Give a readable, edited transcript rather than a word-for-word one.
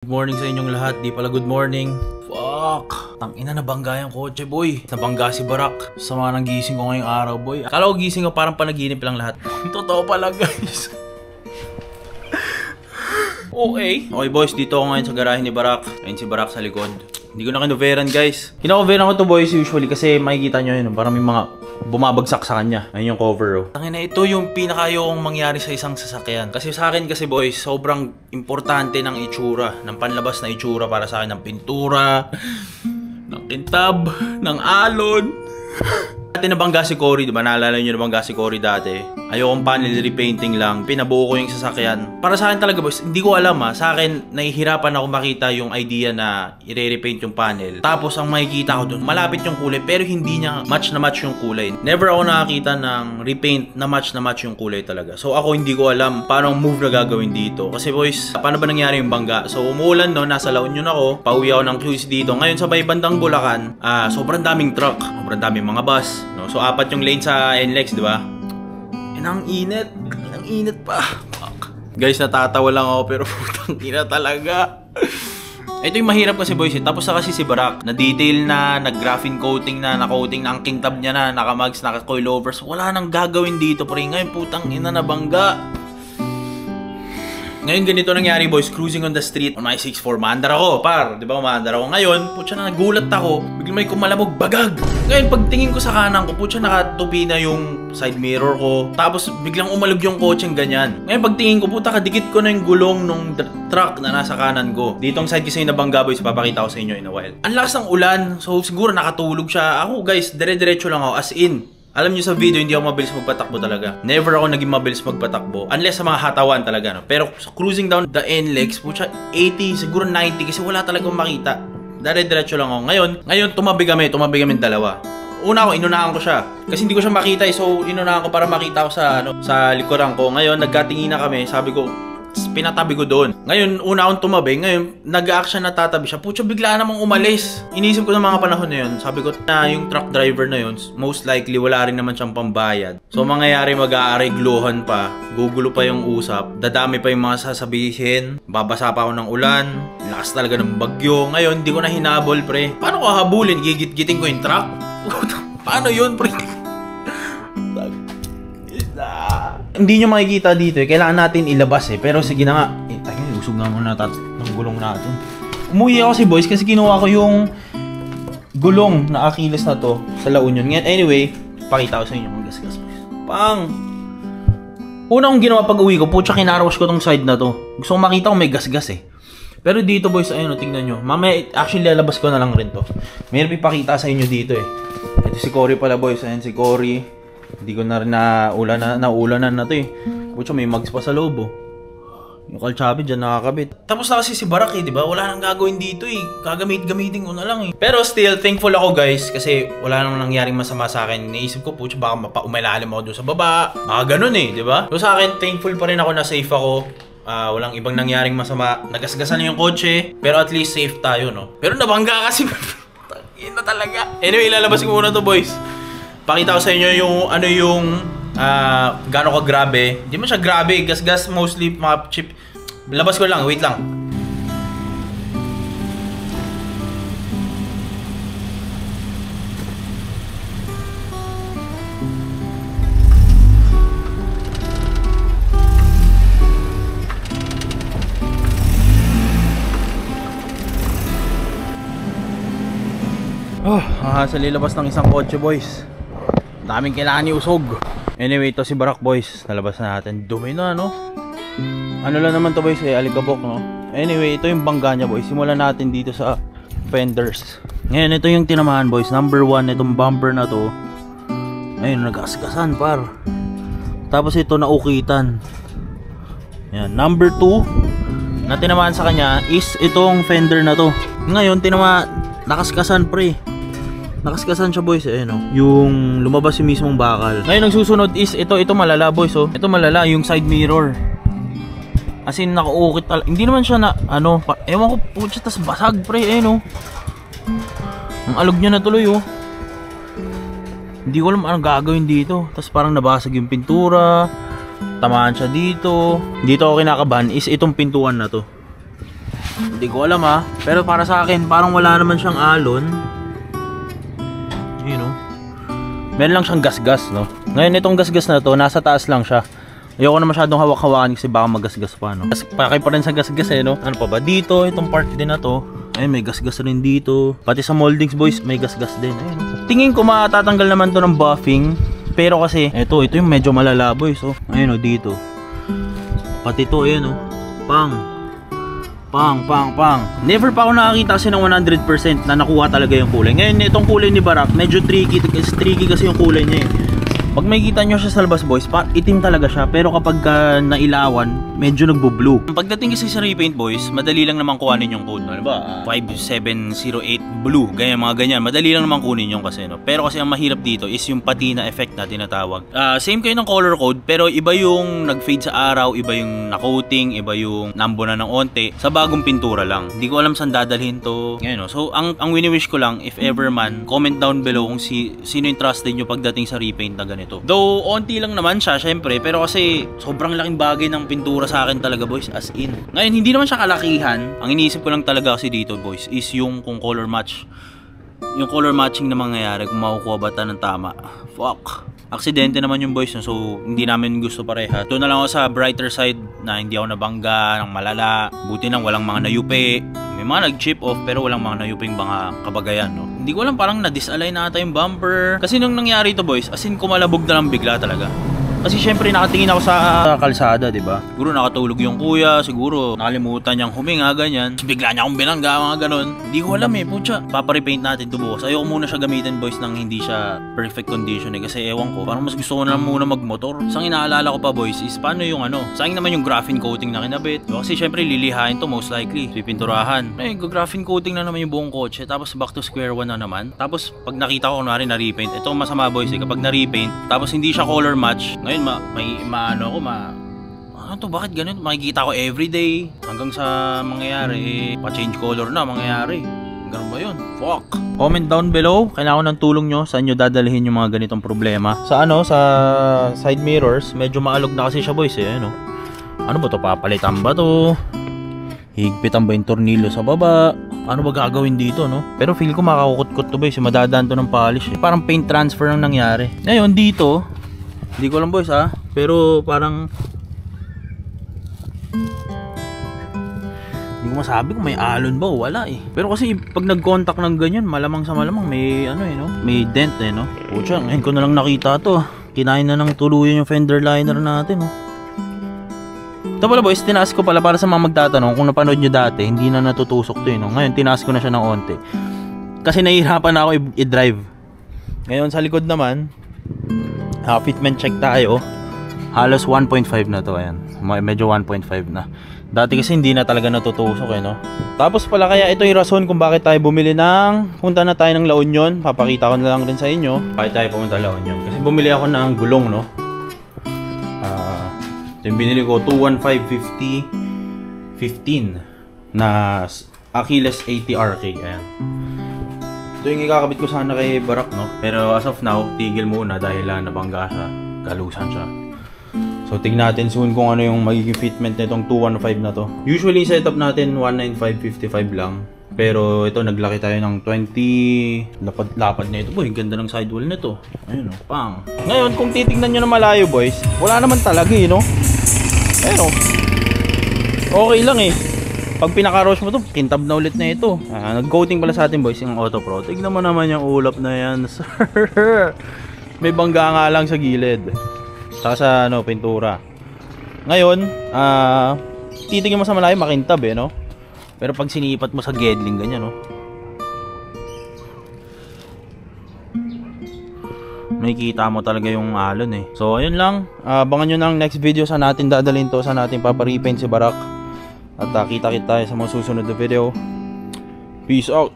Good morning sa inyong lahat. Di pala good morning. Fuck. Tangina, nabangga yung kotse, boy. Nabangga si Barak. Sama ng gising ko ngayong araw, boy. Akala ko gising ko parang panaginip lang lahat. Totoo pala, guys. Okay, boys. Dito ako ngayon sa garahe ni Barak. Ayun si Barak sa likod. Hindi ko na kinoveran, guys. Kinoveran ko to, boys, usually. Kasi makikita nyo yun. Parang may mga bumabagsak sa kanya. Ayun yung cover, oh. Tangina, ito yung pinakayokong mangyari sa isang sasakyan. Kasi sa akin kasi, boys, sobrang importante ng itsura. Ng panlabas na itsura para sa akin. Ng pintura, ng kintab, ng alon. Dati nabangga si Cory, diba? Naalala nyo nabangga si Cory dati. Ayokong panel repainting lang. Pinabuo ko yung sasakyan. Para sa akin talaga, boys, hindi ko alam ha. Sa akin, nahihirapan ako makita yung idea na i-repaint yung panel. Tapos ang makikita ko dun, malapit yung kulay pero hindi niya match na match yung kulay. Never ako nakakita ng repaint na match yung kulay talaga. So ako hindi ko alam paano ang move na gagawin dito. Kasi boys, paano ba nangyari yung bangga? So umuulan no, nasa La Union ako. Pauwi ako ng QC dito. Ngayon sa may bandang Bulacan, sobrang daming truck. Sobrang daming mga bus. No? So apat yung lane sa NLEX, di ba? Ang init pa. Fuck. Guys, natatawa lang ako pero putang ina talaga. Ito yung mahirap kasi boys. Tapos na kasi si Barak, na detail na, nag-graphene coating na, na-coating na ang king tab niya na, naka-mags, naka-coilovers. Wala nang gagawin dito pre. Ngayon putang ina na bangga. Ngayon ganito nangyari boys, cruising on the street on my 6'4", maandar ako, par, di ba maandar ako. Ngayon, putya na nagulat ako, biglang may kumalabog, bagag! Ngayon pagtingin ko sa kanan ko, putya nakatupi na yung side mirror ko, tapos biglang umalog yung kotseng ganyan. Ngayon pagtingin ko, puta kadikit ko na yung gulong nung truck na nasa kanan ko. Ditong side kasi yung nabangga boys, papakita ko sa inyo in a while. Ang lakas ng ulan, so siguro nakatulog siya. Ako guys, dire-diretso lang ako, as in. Alam nyo sa video, hindi ako mabilis magpatakbo talaga. Never ako naging mabilis magpatakbo. Unless sa mga hatawan talaga, no? Pero sa cruising down the NLEX, putya, 80, siguro 90 kasi wala talagang makita. Dire-diretso lang ako. Ngayon tumabi kami dalawa. Una ako, inunahan ko siya. Kasi hindi ko siya makita eh. So, inunahan ko para makita ko sa likuran ko. Ngayon, nagkatingin na kami. Sabi ko, pinatabi ko doon. Ngayon, una akong tumabi. Ngayon, nag-a-action na tatabi siya. Putya, bigla namang umalis. Inisip ko ng mga panahon na yun. Sabi ko na yung truck driver na yun, most likely wala rin naman siyang pambayad. So, mangyayari mag-aaregluhan pa. Gugulo pa yung usap. Dadami pa yung mga sasabihin. Babasa pa ako ng ulan. Lakas talaga ng bagyo. Ngayon, hindi ko na hinabol, pre. Paano ko habulin? Gigit-giting ko yung truck? Paano yun, pre? Hindi nyo makikita dito eh. Kailangan natin ilabas eh. Pero sige na nga. Usog na muna ng gulong natin. Umuwi ako boys kasi kinuha ko yung gulong na Achilles na to sa La Union. Anyway, pakita ko sa inyo kung gas-gas boys. Una kong ginawa pag uwi ko, putya kinarwash ko tong side na to. Gusto kong makita kung may gas-gas eh. Pero dito boys, ayun o, tingnan nyo. Mamaya, actually lalabas ko na lang rin to. Mayroon ipakita sa inyo dito eh. Ito si Cory pala boys. Ayan si Cory. Hindi ko na rin naulanan na to eh. Putya, may mags pa sa loob oh. Yung kalchabi dyan nakakabit. Tapos na kasi si Barak eh, diba? Wala nang gagawin dito eh. Gamitin ko na lang eh. Pero still, thankful ako guys. Kasi wala nang nangyaring masama sa akin. Naisip ko, putya, baka umalalim ako doon sa baba. Baka ganun eh, diba? So sa akin, thankful pa rin ako na safe ako. Walang ibang nangyaring masama. Nagasgasan yung kotse. Pero at least safe tayo, no? Pero nabangga kasi. Tangina talaga. Anyway, ilalabas ko muna to boys. Pakita ko sa inyo yung gaano ka grabe. Hindi mo siya grabe, gas mostly mga chip. Labas ko lang, wait lang. Sa lilabas ng isang kotse boys. Daming kailangan iusog. Anyway, ito si Barak boys. Nalabas na natin. Dumi na no? Ano lang naman to boys eh, alikabok no? Anyway, ito yung bangga niya boys. Simulan natin dito sa fenders. Ngayon, ito yung tinamahan boys. Number 1, itong bumper na to. Ayun, nagasgasan par. Tapos ito naukitan. Yan, number 2 na tinamahan sa kanya is itong fender na to. Ngayon, nakaskasan pre. Nakaskasan siya boys eh, no? Yung lumabas yung mismong bakal. Ngayon ang susunod is ito malala boys oh. Ito malala yung side mirror. As in nakaukit hindi naman siya na ano, ewan ko putya tas basag pre eh no. Ang alog niya na tuloy oh. Hindi ko alam anong gagawin dito. Tas parang nabasag yung pintura. tamaan siya dito. Dito ako kinakabahan is itong pintuan na to. Hindi ko alam ha. Pero para sa akin, parang wala naman siyang alon. You know. Meron lang siyang gasgas, no? Ngayon itong gasgas na to, nasa taas lang siya. Ayoko na masyadong hawak-hawakan kasi baka magasgas pa, no? Pakay pa rin sa gasgas eh, no? Ano pa ba? Dito, itong part din na to. Ayun, may gasgas rin dito. Pati sa moldings, boys, may gasgas din. Ayun, no? Tingin ko matatanggal naman to ng buffing. Pero kasi, ito yung medyo malala, boys. Oh. Ayun, no, dito. Pati to, ayun, no? Pang. Never pa ako nakakita kasi ng 100% na nakuha talaga yung kulay. Ngayon, itong kulay ni Barak, medyo tricky kasi yung kulay niya eh. Pag may kita nyo siya sa labas, boys, itim talaga siya. Pero kapag nailawan, medyo nagbo-blue. Pagdating kasi sa repaint, boys, madali lang naman kuhanin yung code, no? Diba? 5708 blue, mga ganyan. Madali lang naman kunin yung kasi, no? Pero kasi ang mahirap dito is yung patina effect na tinatawag. Same kayo ng color code, pero iba yung nag-fade sa araw, iba yung na-coating, iba yung nambo na ng onte sa bagong pintura lang. Hindi ko alam saan dadalhin to. Ngayon, no? So, ang wini-wish ko lang, if ever man, comment down below kung sino yung trusted nyo pagdating sa repaint na ganito. Though, onti lang naman siya, syempre, pero kasi sobrang laking bagay ng pintura sa akin talaga, boys, as in. Ngayon, hindi naman siya kalakihan. Ang iniisip ko lang talaga kasi dito, boys, is yung kung color match. Yung color matching na mangyayari, kung makukuha ba ta ng tama. Fuck. Aksidente naman yung boys, no? So hindi namin gusto pareha. Doon na lang ako sa brighter side na hindi ako nabangga ng malala. Buti nang walang mga nayupi. May mga nag-chip off pero walang mga nayuping mga kabagayan, no? Hindi ko alam, parang na-disalign na ata yung bumper. Kasi nung nangyari to, boys, as in kumalabog na lang bigla talaga. Kasi syempre nakatingin ako sa kalsada, diba? Siguro nakatulog yung kuya, siguro nakalimutan niyang huminga, ganyan. Bigla niya akong binangga, mga ganon. Hindi ko alam eh, putya. Paparepaint natin to bukas. Ayoko muna siya gamitin, boys, nang hindi siya perfect condition eh. Kasi ewan ko, parang mas gusto ko na muna magmotor. Sang inaalala ko pa, boys, is paano yung sayang naman yung graphene coating na kinabit. Diba? Kasi syempre lilihain to most likely. Pipinturahan. Eh, graphene coating na naman yung buong kotse. Tapos back to square one na naman. Tapos pag nakita ko kunwari na repaint, ito masama, boys eh. Kapag na repaint, tapos hindi siya color match, ngayon bakit ganun? Makikita ko everyday hanggang sa mangyayari pa-change color na mangyayari. Ganun ba yun? Fuck. Comment down below, kailangan ko ng tulong nyo. Saan nyo dadalhin yung mga ganitong problema? Sa sa side mirrors, medyo maalog na kasi siya, boys eh. Ano ba to? Papalitan ba to? Higpitan ba yung tornilyo sa baba? Ano ba gagawin dito, no? Pero feel ko makakukut-kut to, boys. Madadaan to ng polish eh. Parang paint transfer ang nangyari. Ngayon dito, hindi ko alam, boys, ha? Pero parang hindi ko masabi kung may alon ba o wala eh. Pero kasi pag nag-contact ng ganyan, malamang sa malamang may no? May dent eh, no? Pucha, ngayon ko na lang nakita to. Kinain na ng tuluyan yung fender liner natin, no? Ito pala, boys, tinaas ko pala para sa mga magtatanong kung napanood nyo dati, hindi na natutusok to eh, no? Ngayon tinaas ko na siya ng onte. Kasi nahihirapan na ako i-drive. Ngayon sa likod naman, fitment check tayo. Halos 1.5 na to, ayan. Medyo 1.5 na. Dati kasi hindi na talaga natutusok eh, no? Tapos pala kaya ito yung rason kung bakit tayo bumili punta na tayo ng La Union. Papakita ko na lang rin sa inyo bakit tayo pumunta La Union. Kasi bumili ako ng gulong, no? Ito yung binili ko, 215 na Achilles 80 RK, ayan. Ito yung ikakabit ko sana kay Barak, no? Pero as of now, tigil muna dahil nabangga siya. Kalusan siya. So, tignan natin soon kung ano yung magiging fitment nitong 215 na to. Usually, setup natin 195/55 lang. Pero ito, naglaki tayo ng 20. Lapad na ito. Boy, ganda ng sidewall nito. Ayun, no? Pang. Ngayon, kung titignan nyo na malayo, boys, wala naman talaga, no? Ayun, no? Okay lang eh. Pag pinaka-rush mo to, kintab na ulit na ito. Nag-coating pala sa atin, boys, yung Auto Pro. Tignan mo naman yung ulap na yan, sir. May bangga nga lang sa gilid. Saka sa pintura. Ngayon, titignan mo sa malayo, makintab eh, no? Pero pag sinipat mo sa gedling, ganyan, no? May kita mo talaga yung alon eh. So, ayun lang. Abangan nyo na ang next video. Saan natin dadalhin to. Saan natin paparepaint si Barak. At kita-kita tayo sa mga susunod na video. Peace out.